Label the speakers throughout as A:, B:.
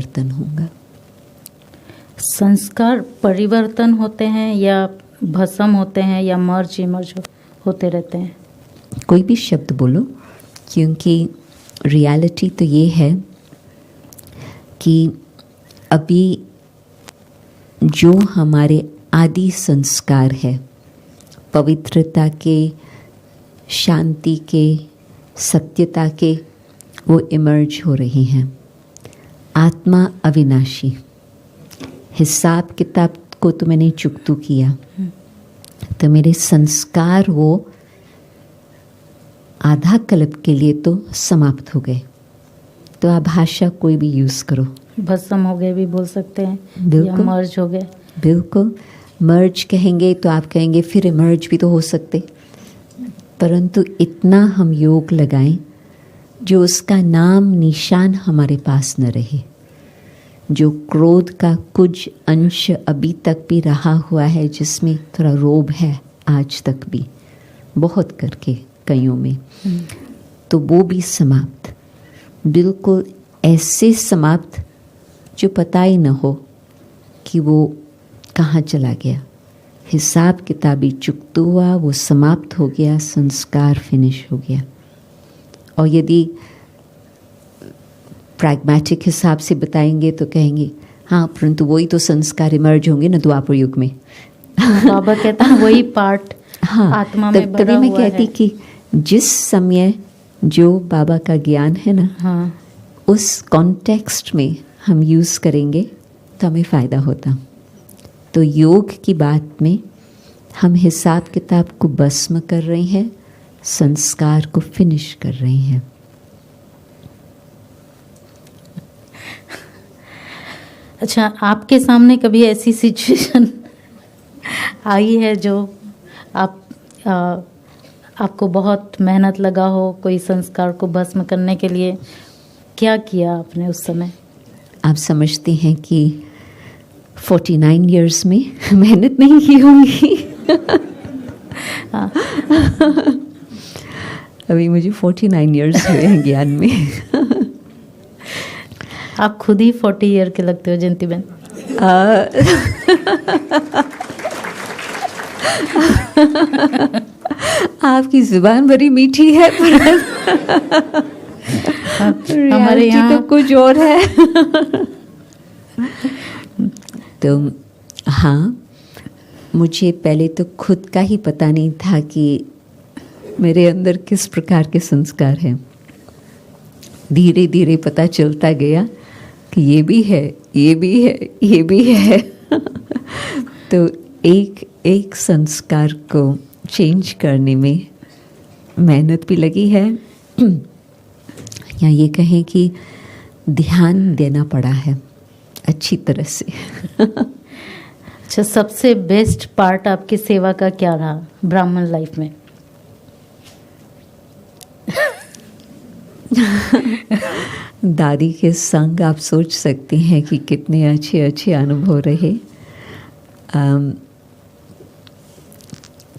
A: परिवर्तन होगा।
B: संस्कार परिवर्तन होते हैं या भस्म होते हैं या मर्ज इमर्ज होते रहते हैं?
A: कोई भी शब्द बोलो, क्योंकि रियलिटी तो ये है कि अभी जो हमारे आदि संस्कार है, पवित्रता के, शांति के, सत्यता के, वो इमर्ज हो रही हैं। आत्मा अविनाशी, हिसाब किताब को तो मैंने चुकतू किया, तो मेरे संस्कार वो आधा कल्प के लिए तो समाप्त हो गए। तो आप भाषा कोई भी यूज़ करो,
B: भस्म हो गए भी बोल सकते हैं, या मर्ज हो गए।
A: बिल्कुल, मर्ज कहेंगे तो आप कहेंगे फिर इमर्ज भी तो हो सकते, परंतु इतना हम योग लगाएं जो उसका नाम निशान हमारे पास न रहे। जो क्रोध का कुछ अंश अभी तक भी रहा हुआ है, जिसमें थोड़ा रोब है आज तक भी, बहुत करके कईयों में, तो वो भी समाप्त, बिल्कुल ऐसे समाप्त जो पता ही न हो कि वो कहाँ चला गया। हिसाब किताबी चुकता हुआ, वो समाप्त हो गया, संस्कार फिनिश हो गया। और यदि प्रैग्मेटिक हिसाब से बताएंगे तो कहेंगे हाँ, परंतु वही तो संस्कार इमर्ज होंगे न द्वापर युग में।
B: बाबा कहता है वही पार्ट हाँ, आत्मा में भरा हुआ है।
A: तभी मैं कहती कि जिस समय जो बाबा का ज्ञान है ना, हाँ, उस कॉन्टेक्स्ट में हम यूज़ करेंगे तो हमें फ़ायदा होता। तो योग की बात में हम हिसाब किताब को भस्म कर रहे हैं, संस्कार को फिनिश कर रहे हैं।
B: अच्छा, आपके सामने कभी ऐसी सिचुएशन आई है जो आपको बहुत मेहनत लगा हो कोई संस्कार को भस्म करने के लिए? क्या किया आपने उस समय?
A: आप समझते हैं कि 49 इयर्स में मेहनत नहीं की होंगी। अभी मुझे 49 इयर्स हुए हैं ज्ञान में।
B: आप खुद ही 40 ईयर के लगते हो जयंती बहन।
A: आपकी जुबान बड़ी मीठी है, पर हमारे यहाँ तो कुछ और है। तो हाँ, मुझे पहले तो खुद का ही पता नहीं था कि मेरे अंदर किस प्रकार के संस्कार हैं। धीरे धीरे पता चलता गया कि ये भी है, ये भी है, ये भी है। तो एक एक संस्कार को चेंज करने में मेहनत भी लगी है, या ये कहें कि ध्यान देना पड़ा है अच्छी तरह से।
B: अच्छा, सबसे बेस्ट पार्ट आपकी सेवा का क्या रहा ब्राह्मण लाइफ में?
A: दादी के संग आप सोच सकते हैं कि कितने अच्छे अच्छे अनुभव रहे।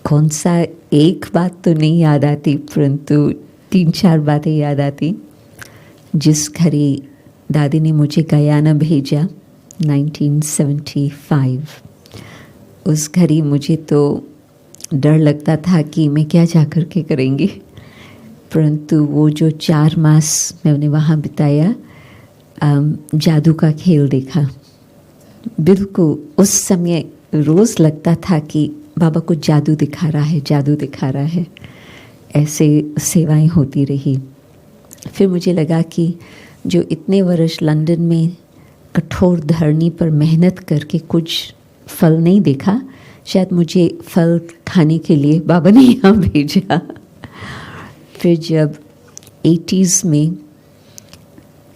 A: कौन सा एक बात तो नहीं याद आती, परंतु 3-4 बातें याद आती। जिस घड़ी दादी ने मुझे गयाना भेजा 1975, उस घड़ी मुझे तो डर लगता था कि मैं क्या जा कर के करेंगी, परंतु वो जो 4 मास मैंने वहाँ बिताया, जादू का खेल देखा। बिल्कुल उस समय रोज़ लगता था कि बाबा को जादू दिखा रहा है, जादू दिखा रहा है। ऐसे सेवाएं होती रही। फिर मुझे लगा कि जो इतने वर्ष लंदन में कठोर धरनी पर मेहनत करके कुछ फल नहीं देखा, शायद मुझे फल खाने के लिए बाबा ने यहाँ भेजा। फिर जब 80s में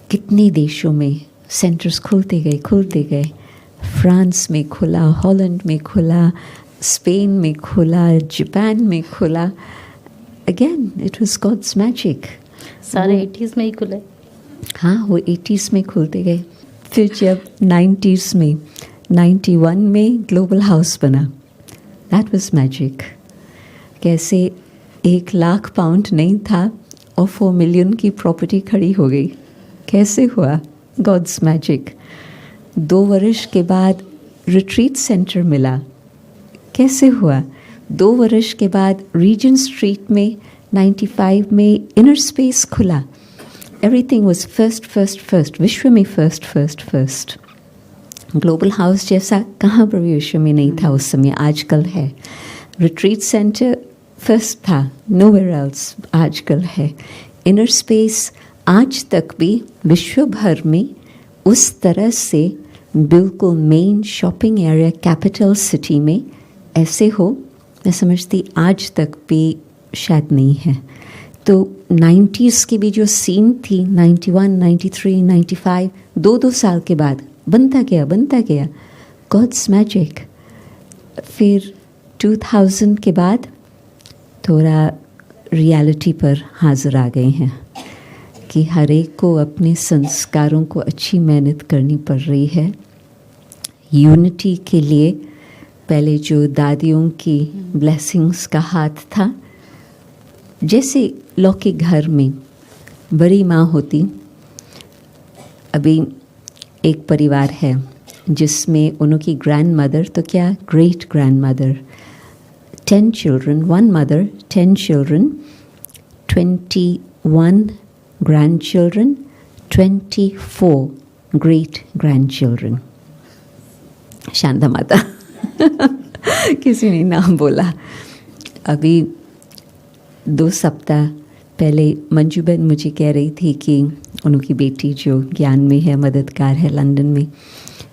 A: कितने देशों में सेंटर्स खुलते गए, फ्रांस में खुला, हॉलैंड में खुला, स्पेन में खुला, जापान में खुला। Again it was God's magic.
B: सारे 80s में ही खुले।
A: हाँ, वो 80s में खुलते गए। फिर जब 90s में 91 में ग्लोबल हाउस बना, दैट वाज मैजिक। कैसे 1 लाख पाउंड नहीं था और 4 मिलियन की प्रॉपर्टी खड़ी हो गई, कैसे हुआ? God's magic. 2 वर्ष के बाद रिट्रीट सेंटर मिला, कैसे हुआ? 2 वर्ष के बाद रीजेंट स्ट्रीट में 95 में इनर स्पेस खुला। एवरीथिंग वाज फर्स्ट, विश्व में फर्स्ट। ग्लोबल हाउस जैसा कहाँ पर भी विश्व में नहीं था उस समय, आजकल है। रिट्रीट सेंटर फर्स्ट था, नोवेयर एल्स, आजकल है। इनर स्पेस आज तक भी विश्व भर में उस तरह से बिल्कुल main shopping area capital city में ऐसे हो, मैं समझती आज तक भी शायद नहीं है। तो 90s की भी जो सीन थी, 91, 93, 95, 2 साल के बाद बनता गया गॉड्स मैजिक। फिर 2000 के बाद थोड़ा रियलिटी पर हाजिर आ गए हैं कि हर एक को अपने संस्कारों को अच्छी मेहनत करनी पड़ रही है। यूनिटी के लिए पहले जो दादियों की ब्लेसिंग्स का हाथ था, जैसे लौकिक घर में बड़ी माँ होती। अभी एक परिवार है जिसमें उनकी ग्रैंड मदर, तो क्या great grand mother, 10 children, 1 mother, 10 children, 21 grandchildren, 24 great grandchildren। Shanta माता किसी ने नाम बोला। अभी 2 सप्ताह पहले मंजू बहन मुझे कह रही थी कि उनकी बेटी जो ज्ञान में है, मददगार है लंदन में,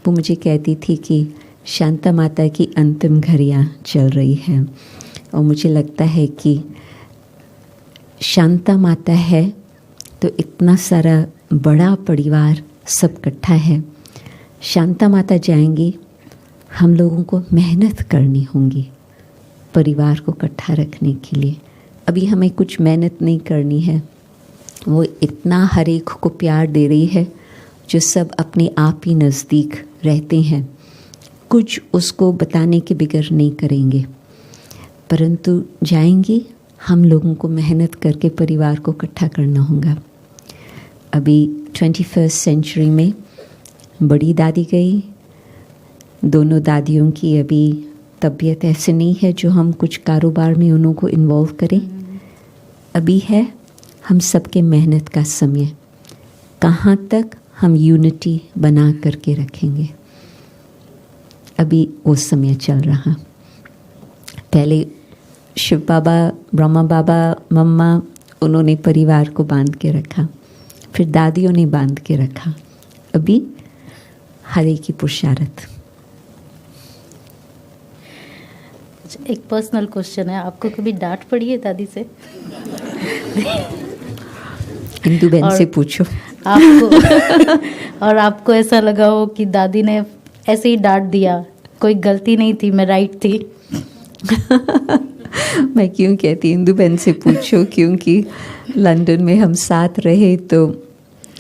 A: वो मुझे कहती थी कि शांता माता की अंतिम घड़ियाँ चल रही हैं। और मुझे लगता है कि शांता माता है तो इतना सारा बड़ा परिवार सब इकट्ठा है। शांता माता जाएंगी, हम लोगों को मेहनत करनी होगी परिवार को इकट्ठा रखने के लिए। अभी हमें कुछ मेहनत नहीं करनी है, वो इतना हर एक को प्यार दे रही है जो सब अपने आप ही नज़दीक रहते हैं। कुछ उसको बताने के बगैर नहीं करेंगे, परंतु जाएंगे, हम लोगों को मेहनत करके परिवार को इकट्ठा करना होगा। अभी 21st सेंचुरी में बड़ी दादी गई, दोनों दादियों की अभी तबीयत ऐसे नहीं है जो हम कुछ कारोबार में उन्हों को इन्वॉल्व करें। अभी है हम सबके मेहनत का समय, कहाँ तक हम यूनिटी बना करके रखेंगे, अभी वो समय चल रहा। पहले शिव बाबा, ब्रह्मा बाबा, मम्मा, उन्होंने परिवार को बांध के रखा, फिर दादियों ने बांध के रखा, अभी हर एक की पुरुषार्थ।
B: एक पर्सनल क्वेश्चन है, आपको कभी डांट पड़ी है दादी से?
A: इंदु बहन से पूछो।
B: आपको और आपको ऐसा लगा हो कि दादी ने ऐसे ही डांट दिया, कोई गलती नहीं थी, मैं राइट थी?
A: मैं क्यों कहती इंदु बहन से पूछो, क्योंकि लंदन में हम साथ रहे तो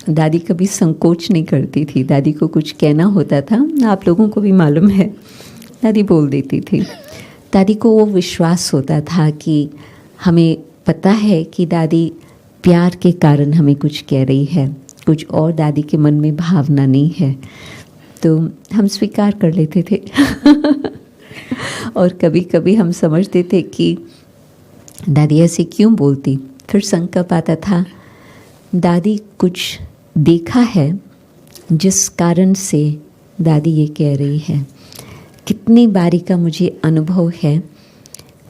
A: दादी कभी संकोच नहीं करती थी। दादी को कुछ कहना होता था, आप लोगों को भी मालूम है, दादी बोल देती थी। दादी को वो विश्वास होता था कि हमें पता है कि दादी प्यार के कारण हमें कुछ कह रही है, कुछ और दादी के मन में भावना नहीं है, तो हम स्वीकार कर लेते थे। और कभी कभी हम समझते थे कि दादी ऐसे क्यों बोलती, फिर संकल्प आता था दादी कुछ देखा है जिस कारण से दादी ये कह रही है। कितनी बारी का मुझे अनुभव है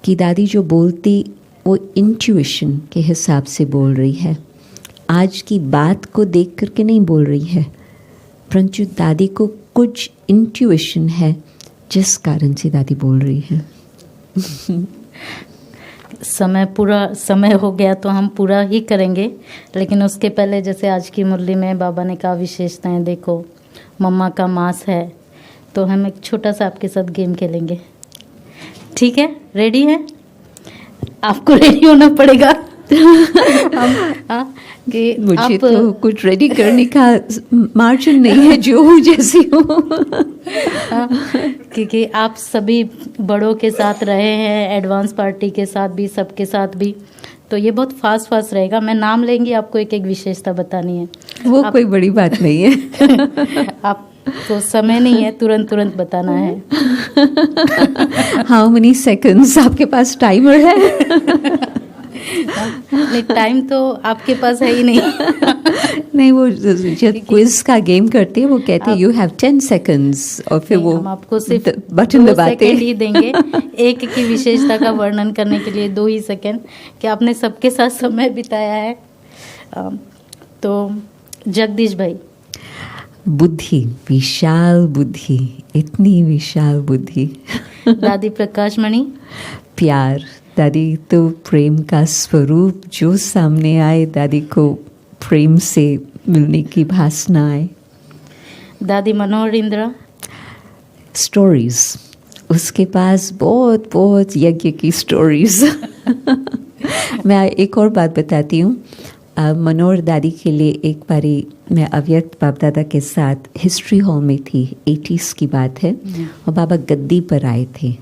A: कि दादी जो बोलती वो इंट्यूशन के हिसाब से बोल रही है, आज की बात को देख करके नहीं बोल रही है, परंतु दादी को कुछ इंट्यूशन है जिस कारण से दादी बोल रही है।
B: समय हो गया तो हम पूरा ही करेंगे, लेकिन उसके पहले जैसे आज की मुरली में बाबा ने कहा विशेषताएं देखो, मम्मा का मास है, तो हम एक छोटा सा आपके साथ गेम खेलेंगे। ठीक है, रेडी है? आपको रेडी होना पड़ेगा। कि
A: मुझे तो कुछ रेडी करने का मार्जिन नहीं है, जो हूँ जैसी हूँ।
B: क्योंकि आप सभी बड़ों के साथ रहे हैं, एडवांस पार्टी के साथ भी, सबके साथ भी, तो ये बहुत फास्ट फास्ट रहेगा, मैं नाम लेंगी, आपको एक एक विशेषता बतानी है।
A: वो कोई बड़ी बात नहीं है।
B: आपको समय नहीं है, तुरंत तुरंत बताना है।
A: How many seconds? आपके पास टाइमर है?
B: नहीं, टाइम तो आपके पास है ही नहीं।
A: नहीं, वो जब क्विज का गेम करते हैं वो कहते हैं यू हैव 10 सेकंड्स और फिर वो
B: हम आपको सिर्फ
A: बटन
B: 2
A: दबाते
B: सेकंड ही देंगे एक की विशेषता का वर्णन करने के लिए, 2 ही सेकंड कि आपने सबके साथ समय बिताया है। तो जगदीश भाई।
A: बुद्धि, विशाल बुद्धि, इतनी विशाल बुद्धि।
B: दादी प्रकाश मणि।
A: प्यार, दादी तो प्रेम का स्वरूप, जो सामने आए दादी को प्रेम से मिलने की भासना आए।
B: दादी मनोहर इंदिरा।
A: स्टोरीज, उसके पास बहुत बहुत यज्ञ की स्टोरीज। मैं एक और बात बताती हूँ। मनोहर दादी के लिए एक बारी मैं अव्यक्त बाप दादा के साथ हिस्ट्री हॉल में थी, 80s की बात है, और बाबा गद्दी पर आए थे,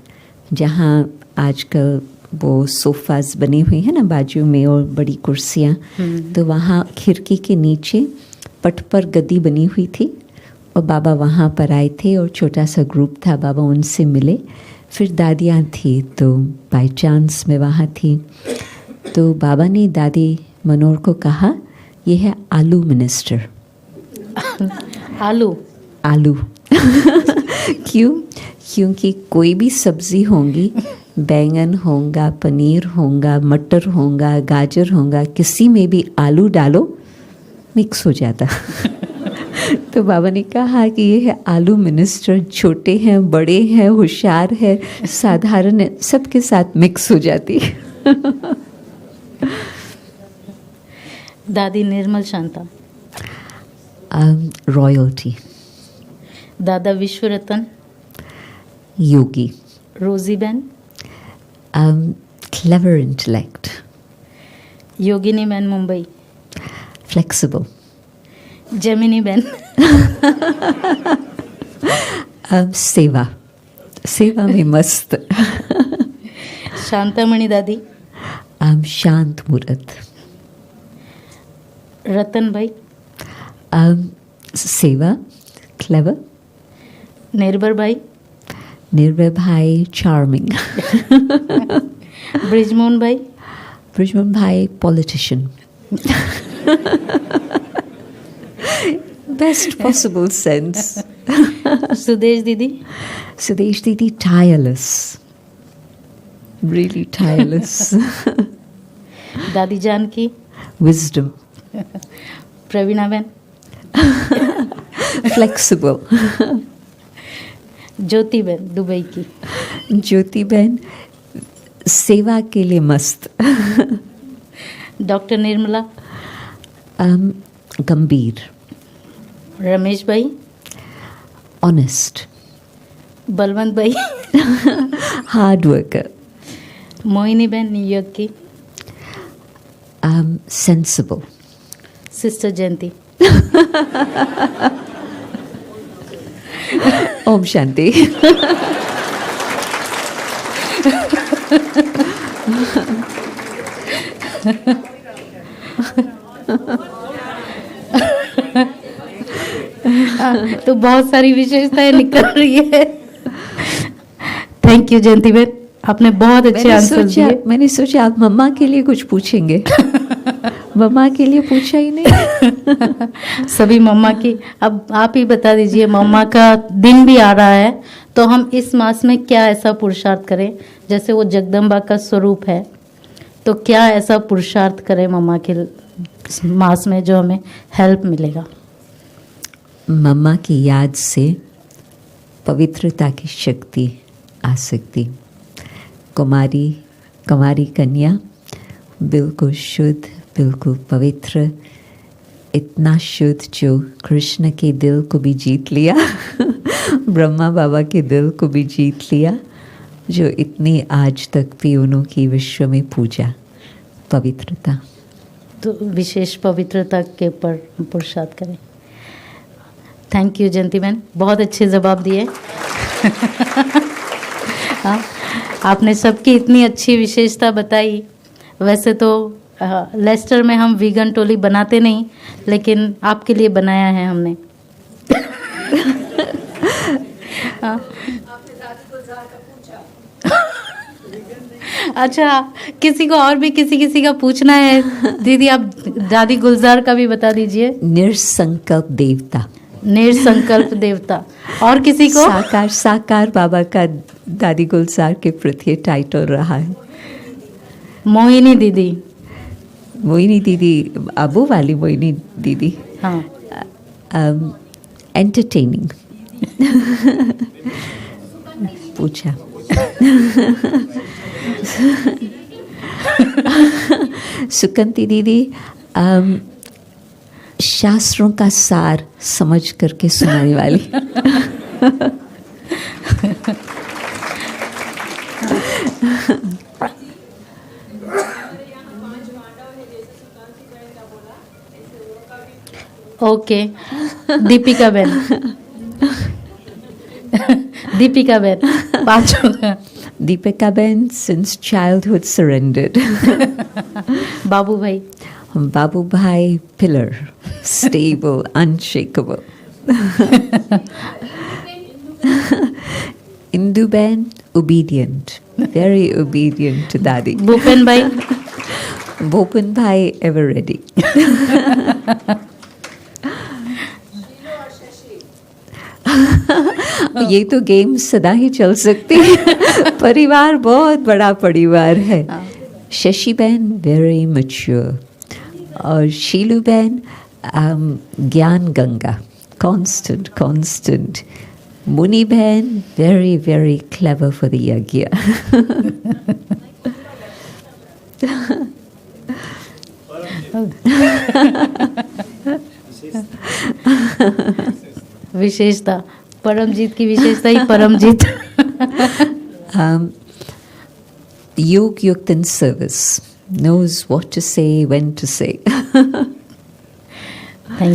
A: जहाँ आजकल वो सोफ़ाज बने हुए हैं ना बाजू में और बड़ी कुर्सियाँ, तो वहाँ खिड़की के नीचे पट पर गद्दी बनी हुई थी और बाबा वहाँ पर आए थे और छोटा सा ग्रुप था, बाबा उनसे मिले। फिर दादियाँ थी तो बाय चांस मैं वहाँ थी, तो बाबा ने दादी मनोहर को कहा ये है आलू मिनिस्टर।
B: आलू
A: आलू क्यों? क्योंकि कोई भी सब्जी होंगी, बैंगन होगा, पनीर होगा, मटर होगा, गाजर होगा, किसी में भी आलू डालो मिक्स हो जाता। तो बाबा ने कहा कि ये है आलू मिनिस्टर, छोटे हैं, बड़े हैं, होशियार है, साधारण है, सबके साथ मिक्स हो जाती।
B: दादी निर्मल शांता।
A: रॉयल्टी।
B: दादा विश्व रतन।
A: योगी।
B: रोजी बहन।
A: Clever intellect.
B: योगिनी बहन मुंबई।
A: फ्लेक्सिबल।
B: जेमिनी बहन।
A: सेवा, सेवा में मस्त।
B: शांतामणि दादी।
A: शांत मुहूर्त।
B: रतन भाई।
A: सेवा, क्लेवर।
B: निर्भर भाई।
A: निर्भय भाई चार्मिंग।
B: ब्रिजमोहन भाई।
A: ब्रिजमोहन भाई politician. Best possible sense.
B: Sudesh दीदी।
A: सुदेश दीदी tireless, really tireless.
B: दादी जानकी।
A: Wisdom.
B: प्रवीणा बहन।
A: Flexible.
B: ज्योति बहन दुबई की।
A: ज्योति बहन सेवा के लिए मस्त।
B: डॉक्टर निर्मला।
A: गंभीर।
B: रमेश भाई।
A: ऑनेस्ट।
B: बलवंत भाई।
A: Hard worker.
B: मोहिनी बहन न्यूयॉर्क की।
A: सेंसिबल।
B: सिस्टर जयंती।
A: ओम शांति।
B: तो बहुत सारी विशेषताएं निकल रही है। थैंक यू जयंती बहन, आपने बहुत अच्छे आंसर दिए।
A: मैंने सोचा आप मम्मा के लिए कुछ पूछेंगे। मम्मा के लिए पूछा ही नहीं।
B: सभी मम्मा की, अब आप ही बता दीजिए, मम्मा का दिन भी आ रहा है तो हम इस मास में क्या ऐसा पुरुषार्थ करें, जैसे वो जगदम्बा का स्वरूप है, तो क्या ऐसा पुरुषार्थ करें मम्मा के मास में जो हमें हेल्प मिलेगा।
A: मम्मा की याद से पवित्रता की शक्ति आ सकती। कुमारी कन्या बिल्कुल शुद्ध, बिल्कुल पवित्र, इतना शुद्ध जो कृष्ण के दिल को भी जीत लिया, ब्रह्मा बाबा के दिल को भी जीत लिया, जो इतनी आज तक भी उन्होंने विश्व में पूजा। पवित्रता,
B: तो विशेष पवित्रता के ऊपर पुरुषार्थ करें। थैंक यू जयंती बहन, बहुत अच्छे जवाब दिए। हाँ, आपने सबकी इतनी अच्छी विशेषता बताई, वैसे तो लेस्टर में हम वीगन टोली बनाते नहीं, लेकिन आपके लिए बनाया है हमने। हाँ। अच्छा, किसी को और भी किसी का पूछना है दीदी, आप दादी गुलजार का भी बता दीजिए।
A: निरसंकल्प देवता।
B: निरसंकल्प देवता। और किसी को?
A: साकार बाबा का दादी गुलजार के प्रति टाइटल रहा है।
B: मोहिनी दीदी।
A: मोहिनी दीदी, अबू वाली मोहिनी दीदी।
B: हाँ।
A: एंटरटेनिंग। पूछा। सुकंती दीदी, शास्त्रों का सार समझ करके सुनाने वाली।
B: ओके, दीपिका बेन। दीपिका बेन, पांचों।
A: Deepika ben since childhood surrendered.
B: Babu bhai.
A: Babu भाई pillar, stable, unshakable. Indu Ben obedient, very obedient to Dadi.
B: Bhupen भाई।
A: Bhupen Bhai ever ready. ये तो गेम सदा ही चल सकती है। परिवार बहुत बड़ा परिवार है। शशि बहन वेरी मैच्योर और शीलू बहन ज्ञान गंगा, कांस्टेंट। मुनि बहन very very clever for the यज्ञ।
B: विशेषता, परमजीत की विशेषता ही Paramjit.
A: Yog Yukt in service, knows what to say, when to say.
B: Thank